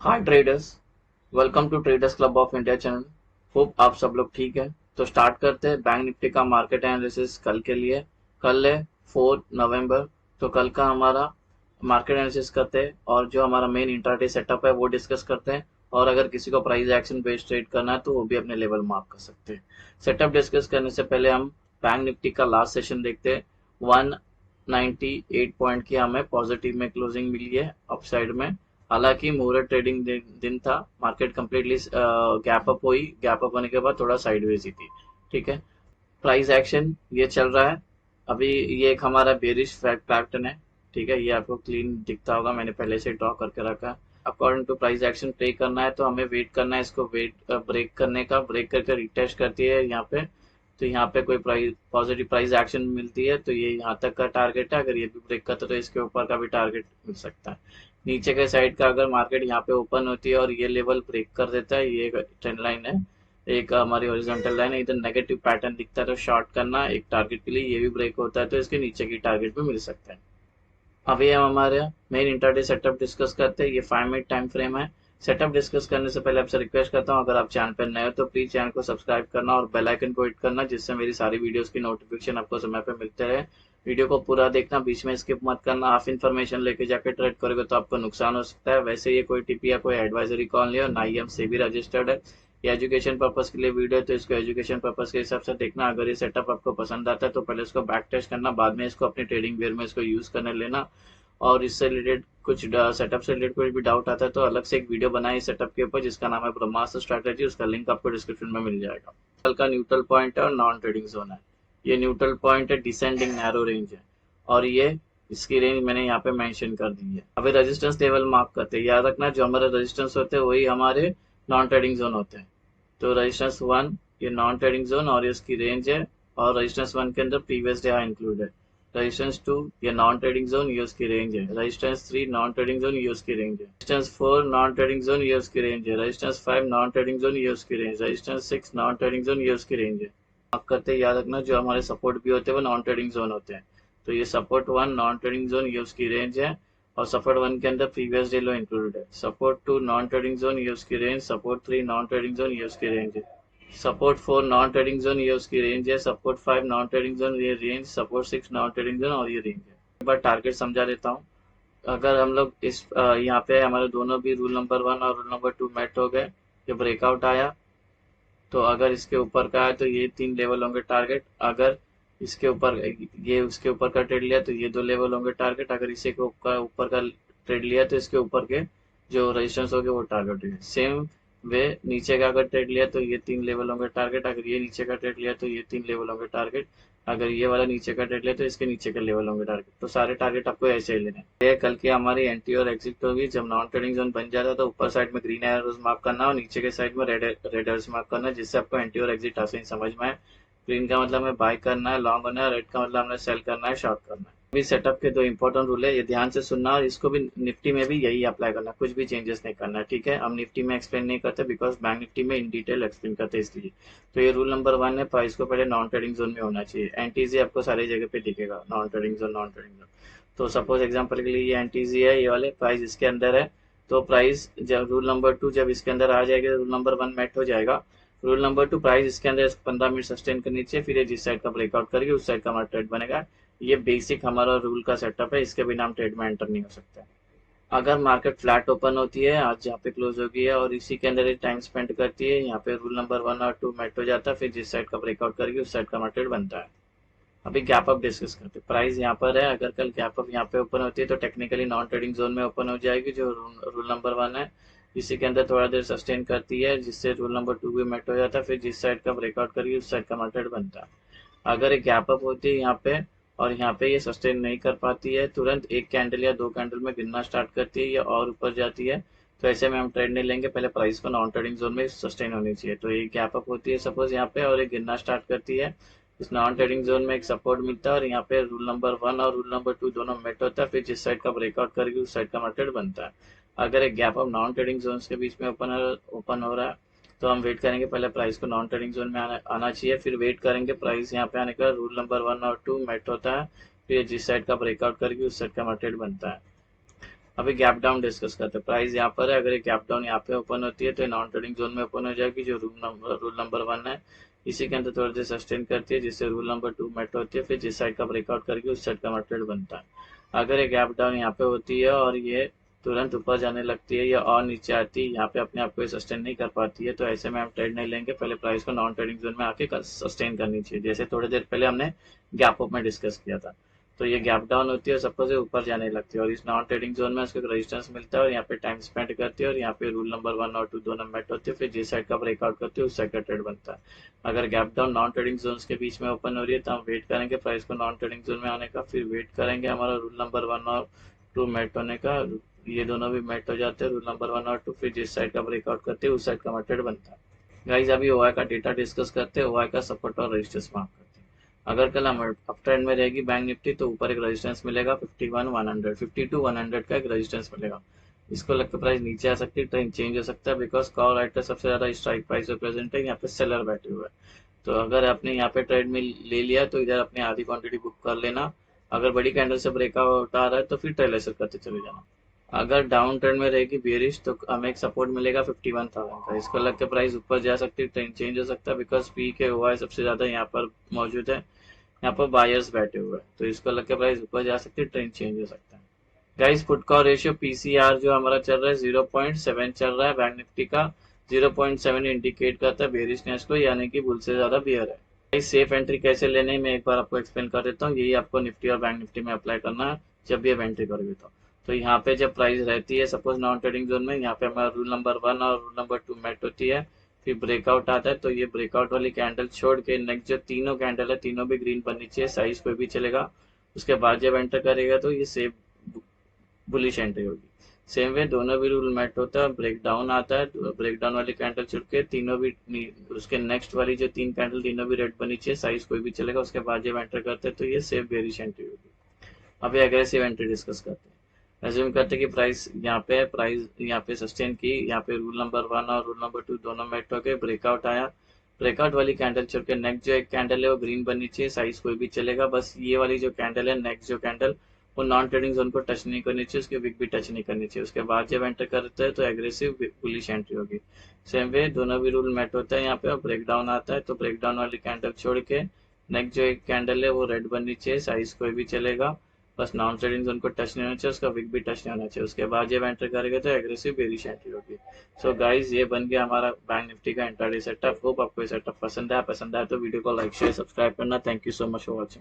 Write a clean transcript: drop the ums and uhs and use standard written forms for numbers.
Hi traders. Welcome to traders club of India channel. Hope आप सब लोग ठीक है। तो स्टार्ट करते हैं बैंक निफ्टी का मार्केट एनालिसिस कल के लिए। कल है 4 नवंबर। तो कल का हमारा मार्केट एनालिसिस करते हैं और जो हमारा मेन इंट्राडे सेटअप है वो डिस्कस करते हैं। और अगर किसी को प्राइस एक्शन बेस्ड ट्रेड करना है तो वो भी अपने लेवल मार्क कर सकते हैं। सेटअप डिस्कस करने से पहले हम बैंक निफ्टी का लास्ट सेशन देखते हैं। 198 पॉइंट की हमें पॉजिटिव में क्लोजिंग मिली है अपसाइड में। हालांकि मुहूर्त ट्रेडिंग दिन था, मार्केट कम्प्लीटली गैप अप हुई, गैप अप होने के बाद थोड़ा साइडवेज ही थी। ठीक है। प्राइस एक्शन ये चल रहा है अभी। ये एक हमारा बेरिश पैटर्न है। ठीक है, ये आपको क्लीन दिखता होगा, मैंने पहले से ड्रॉ करके रखा है। According to price action play करना है तो हमें वेट करना है, इसको वेट ब्रेक करने का। ब्रेक करके रिटेस्ट करती है यहाँ पे, तो यहाँ पे कोई प्राइस पॉजिटिव प्राइस एक्शन मिलती है तो ये यहाँ तक का टारगेट है। अगर ये भी ब्रेक करता है तो इसके ऊपर का भी टारगेट मिल सकता है। नीचे के साइड का अगर मार्केट यहाँ पे ओपन होती है और ये लेवल ब्रेक कर देता है, ये ट्रेंड लाइन है, एक हमारी हॉरिजॉन्टल लाइन है, इधर नेगेटिव पैटर्न दिखता है तो शॉर्ट करना एक टारगेट के लिए। ये भी ब्रेक होता है तो इसके नीचे की टारगेट भी मिल सकता है। अभी हम हमारे मेन इंटरडे सेटअप डिस्कस करते हैं। ये 5 मिनट टाइम फ्रेम है। सेटअप डिस्कस करने से पहले आपसे रिक्वेस्ट करता हूँ, अगर आप चैनल पर नए हो तो प्लीज चैनल को सब्सक्राइब करना और बेल आइकन को हिट करना, जिससे मेरी सारी वीडियोस की नोटिफिकेशन आपको समय पे मिलते रहे। वीडियो को पूरा देखना, बीच में स्किप मत करना। हाफ इन्फॉर्मेशन लेके जाके ट्रेड करोगे तो आपको नुकसान हो सकता है। वैसे ये कोई टिप या कोई एडवाइजरी कॉल नहीं है और ना ही हम सेबी रजिस्टर्ड है। ये एजुकेशन पर्पज के लिए वीडियो है तो इसको एजुकेशन पर्पज के हिसाब से देखना। अगर ये सेटअप आपको पसंद आता है तो पहले इसको बैक टेस्ट करना, बाद में इसको अपने ट्रेडिंग वेयर में इसको यूज करने लेना। और इससे रिलेटेड कुछ सेटअप से रिलेटेड कोई भी डाउट आता है तो अलग से एक वीडियो बनाए इस सेटअप के ऊपर, जिसका नाम है ब्रह्मास्त्र स्ट्रैटेजी। उसका लिंक आपको डिस्क्रिप्शन में मिल जाएगा। कल का न्यूट्रल पॉइंट है और नॉन ट्रेडिंग जोन है। ये न्यूट्रल पॉइंट है, डिसेंडिंग नैरो रेंज है और ये इसकी रेंज मैंने यहाँ पे मेंशन कर दी है। अभी रेजिस्टेंस लेवल मार्क करते हैं। याद रखना, जो हमारे रेजिस्टेंस होते हैं वही हमारे नॉन ट्रेडिंग जोन होते हैं। तो रेजिस्टेंस 1 ये नॉन ट्रेडिंग जोन और ये इसकी रेंज है। और रेजिस्टेंस 1 के अंदर प्रीवियस डे हाई इंक्लूड है। रेजिस्टेंस 2 ये नॉन ट्रेडिंग जोन, ये उसकी रेंज है। रेजिस्टेंस 3 नॉन ट्रेडिंग जोन, ये उसकी रेंज है। रेजिस्टेंस 4 नॉन ट्रेडिंग जोन, ये उसकी रेंज है। रेजिस्टेंस 5 नॉन ट्रेडिंग जोन, ये उसकी range. Resistance 6 non trading zone, ये उसकी रेंज है। मार्क करते हैं, याद रखना जो हमारे सपोर्ट भी होते हैं वो नॉन ट्रेडिंग जोन होते हैं। तो ये सपोर्ट 1 नॉन ट्रेडिंग जोन, ये उसकी रेंज है। और सपोर्ट 1 के अंदर प्रीवियस डे लो इंक्लूडेड है। सपोर्ट 2 नॉन ट्रेडिंग जोन, ये उसकी range. Support 3 non trading zone, ये उसकी रेंज है। सपोर्ट 4 नॉन ट्रेडिंग जोन, ये उसकी रेंज है। सपोर्ट 5 नॉन ट्रेडिंग जोन, ये range. Support 6 non trading zone और ये रेंज है। एक बार टारगेट समझा देता हूँ। अगर हम लोग इस यहाँ पे हमारे दोनों भी रूल नंबर 1 और रूल नंबर 2 मेट हो गए, ये ब्रेकआउट आया तो अगर इसके ऊपर का है तो ये 3 लेवल होंगे टारगेट। अगर इसके ऊपर ये उसके ऊपर का ट्रेड लिया तो ये 2 लेवल होंगे टारगेट। अगर इसी के ऊपर का ट्रेड लिया तो इसके ऊपर के जो रजिस्टेंस होंगे वो टारगेट है। सेम वे नीचे का अगर ट्रेड लिया तो ये 3 लेवल होंगे टारगेट। अगर ये नीचे का ट्रेड लिया तो ये 3 लेवल होंगे टारगेट। अगर ये वाला नीचे का ट्रेड लिया तो इसके नीचे का लेवल होंगे टारगेट। तो सारे टारगेट आपको ऐसे ही लेने हैं। ये कल की हमारी एंट्री और एग्जिट होगी। जब नॉन ट्रेडिंग जोन बन जाता है तो ऊपर साइड में ग्रीन एरोज मार्क करना और नीचे के साइड में रेड रेड एरोज मार्क करना, जिससे आपको एंट्री और एग्जिट आसानी समझ में आए। ग्रीन का मतलब हमें बाय करना है, लॉन्ग होना है। रेड का मतलब हमें सेल करना है, शॉर्ट करना है। अभी सेटअप के 2 इंपॉर्टेंट रूल है, ये ध्यान से सुनना और इसको भी निफ्टी में भी यही अप्लाई करना, कुछ भी चेंजेस नहीं करना। ठीक है, हम निफ्टी में एक्सप्लेन नहीं करते बिकॉज बैंक निफ्टी में इन डिटेल एक्सप्लेन करते हैं इसलिए। तो ये रूल नंबर 1 है, प्राइस को पहले नॉन ट्रेडिंग जोन में होना चाहिए। एनटीजी आपको सारी जगह पे दिखेगा, non trading zone non trading zone. तो सपोज एग्जांपल के लिए ये एनटीजी है, ये वाले प्राइस इसके अंदर है। तो प्राइस जब रूल नंबर 2 जब इसके अंदर आ जाएगा, रूल नंबर 1 मेट हो जाएगा। रूल नंबर 2 प्राइस इसके अंदर 15 मिनट सस्टेन करनी चाहिए, फिर ये जिस साइड का ब्रेकआउट करेगी उस साइड का हमारा ट्रेड बनेगा। ये बेसिक हमारा रूल का सेटअप है, इसके बिना हम ट्रेड में एंटर नहीं हो सकते। अगर मार्केट फ्लैट ओपन होती है आज जहाँ पे क्लोज होगी है और इसी के अंदर टाइम स्पेंड करती है, यहाँ पे रूल नंबर 1 और 2 मेट हो जाता है, फिर जिस साइड का ब्रेकआउट करेगी उस साइड का मार्केट बनता है। अभी गैप अप डिस्कस करते हैं। प्राइस यहाँ पर है, अगर कल गैप अप यहाँ पे ओपन होती है तो टेक्निकली नॉन ट्रेडिंग जोन में ओपन हो जाएगी, जो रूल नंबर 1 है। इसी के अंदर थोड़ा देर सस्टेन करती है जिससे रूल नंबर 2 भी मेट हो जाता है, फिर जिस साइड का ब्रेकआउट करेगी उस साइड का मार्केट बनता है। अगर एक गैप अप होती है यहाँ पे और यहाँ पे ये सस्टेन नहीं कर पाती है, तुरंत एक कैंडल या 2 कैंडल में गिरना स्टार्ट करती है या और ऊपर जाती है, तो ऐसे में हम ट्रेड नहीं लेंगे। पहले प्राइस को नॉन ट्रेडिंग जोन में सस्टेन होनी चाहिए। तो ये गैप अप होती है सपोज यहाँ पे और ये गिरना स्टार्ट करती है, इस नॉन ट्रेडिंग जोन में एक सपोर्ट मिलता है और यहाँ पे रूल नंबर 1 और रूल नंबर 2 दोनों मेट होता है, फिर जिस साइड का ब्रेकआउट करेगी उस साइड का मार्केट बनता है। अगर एक gap up non trading zone के बीच में ओपन हो रहा है तो हम वेट करेंगे, पहले प्राइस को नॉन ट्रेडिंग जोन में आना चाहिए, फिर वेट करेंगे प्राइस यहाँ पे आने का। रूल नंबर 1 और 2 मेट होता है, फिर जिस साइड का ब्रेकआउट करेगी उस साइड का मार्केट बनता है। अभी गैप डाउन डिस्कस करते हैं। प्राइस यहाँ पर है, अगर ये गैप डाउन यहाँ पे ओपन होती है तो नॉन ट्रेडिंग जोन में ओपन हो जाएगी, जो रूल नंबर 1 है इसी के अंदर थोड़ी देर सस्टेन करती है, जिससे रूल नंबर 2 मेट होती है, फिर जिस साइड का ब्रेकआउट करके उस साइड का ट्रेड बनता है। अगर ये गैप डाउन यहाँ पे होती है और ये तुरंत ऊपर जाने लगती है या और नीचे आती है, यहाँ पे अपने आप को सस्टेन नहीं कर पाती है, तो ऐसे में हम ट्रेड नहीं लेंगे, पहले प्राइस को नॉन ट्रेडिंग जोन में आके सस्टेन करनी चाहिए, जैसे थोड़ी देर पहले हमने गैप अप में डिस्कस किया था। तो ये गैप डाउन होती है, सपोज ये ऊपर जाने लगती है और इस नॉन ट्रेडिंग जोन में उसको रेजिस्टेंस मिलता है और यहाँ पे टाइम स्पेंड करती है और यहाँ पे रूल नंबर 1 और 2 दोनों मेट होती है, फिर जिस साइड का ब्रेकआउट करती है उस साइड का ट्रेड बनता है। अगर gap down non trading zone के बीच में ओपन हो रही है तो हम वेट करेंगे प्राइस को नॉन ट्रेडिंग जोन में आने का, फिर वेट करेंगे हमारा रूल नंबर 1 और 2 मेट होने का, ये दोनों भी मेट हो जाते हैं रूल नंबर 1 और 2, फिर जिस साइड का ब्रेकआउट करते हैं उस साइड का ट्रेड बनता है। गाइस अभी ओआई का डेटा डिस्कस करते हैं, ओआई का सपोर्ट और रेजिस्टेंस मार्क करते हैं। अगर कल हम अप ट्रेंड में रहेगी बैंक निफ्टी तो ऊपर एक रेजिस्टेंस मिलेगा 51 100, 52 100 का एक रेजिस्टेंस मिलेगा। इसको लगकर प्राइस नीचे आ सकती है, ट्रेंड चेंज हो सकता है, बिकॉज कॉल राइट का सबसे ज्यादा स्ट्राइक प्राइस प्रेजेंट है, यहाँ पे सेलर बैठे हुए हैं। तो अगर आपने यहाँ पे ट्रेड में ले लिया तो इधर अपनी आधी क्वांटिटी बुक कर लेना, अगर बड़ी कैंडल से ब्रेकआउट आ रहा है तो फिर ट्रेल ऐसे करते चले जाना। अगर डाउन ट्रेंड में रहेगी बेरिश तो हमें एक सपोर्ट मिलेगा 51,000 का, इसको लग के प्राइस ऊपर जा सकती है, ट्रेंड चेंज हो सकता है, बिकॉज पी के ओआई सबसे ज्यादा यहाँ पर मौजूद है, यहाँ पर बायर्स बैठे हुए हैं, तो इसको लग के प्राइस ऊपर जा सकती है, ट्रेंड चेंज हो सकता है। गाइस पुट का रेशियो पीसीआर जो हमारा चल रहा है 0.7 चल रहा है, बैंक निफ्टी का 0.7 इंडिकेट करता है बेरिशनेस को, यानी कि बुल से ज्यादा बियर है। गाइस सेफ एंट्री कैसे लेने में एक बार आपको एक्सप्लेन कर देता हूँ, यही आपको निफ्टी और बैंक निफ्टी में अप्लाई करना है जब भी आप एंट्री करोगे तो यहाँ पे जब प्राइस रहती है सपोज नॉन ट्रेडिंग जोन में, यहाँ पे हमारा रूल नंबर 1 और रूल नंबर 2 मेट होती है, फिर ब्रेकआउट आता है, तो ये ब्रेकआउट वाली कैंडल छोड़ के नेक्स्ट जो तीनों कैंडल है तीनों भी ग्रीन बननी चाहिए, साइज कोई भी चलेगा। उसके बाद जब एंटर करेगा तो ये सेफ बुलिश एंट्री होगी। सेम वे दोनों भी रूल मेट होता है, ब्रेक डाउन आता है, ब्रेक डाउन वाली कैंडल छुड़ के तीनों भी उसके नेक्स्ट वाली जो 3 कैंडल तीनों भी रेड बनी चाहिए, साइज कोई भी चलेगा, उसके बाद जब एंटर करते हैं तो ये सेफ बेरिश एंट्री होगी। अभी एग्रेसिव एंट्री डिस्कस करते हैं। एज्यूम करते हैं कि प्राइस यहाँ पे सस्टेन की, यहाँ पे रूल नंबर 1 और रूल नंबर 2 दोनों मेट हो गए, ब्रेकआउट आया, ब्रेकआउट वाली कैंडल छोड़ के नेक्स्ट जो एक कैंडल है वो ग्रीन बननी चाहिए, साइज कोई भी चलेगा, बस ये वाली जो कैंडल है नेक्स्ट जो कैंडल वो नॉन ट्रेडिंग जोन को टच नहीं करनी चाहिए, उसके विक भी टच नहीं करनी चाहिए, उसके बाद जब एंटर करते हैं तो एग्रेसिव बुलिश एंट्री होगी। सेम वे दोनों भी रूल मेट होता है यहाँ पे, और ब्रेक डाउन आता है तो ब्रेक डाउन वाली कैंडल छोड़ के नेक्स्ट जो एक कैंडल है वो रेड बननी चाहिए, साइज कोई भी चलेगा, बस नॉन ट्रेडिंग जोन को टच नहीं होना चाहिए, उसका विक भी टच नहीं होना चाहिए, उसके बाद जब एंटर करेगा तो एग्रेसिव बेरिश एंट्री होगी। सो गाइज ये बन गया हमारा बैंक निफ्टी का इंट्राडे सेटअप। होप आपको ये सेटअप पसंद आया तो वीडियो को लाइक शेयर सब्सक्राइब करना। Thank you so much for watching.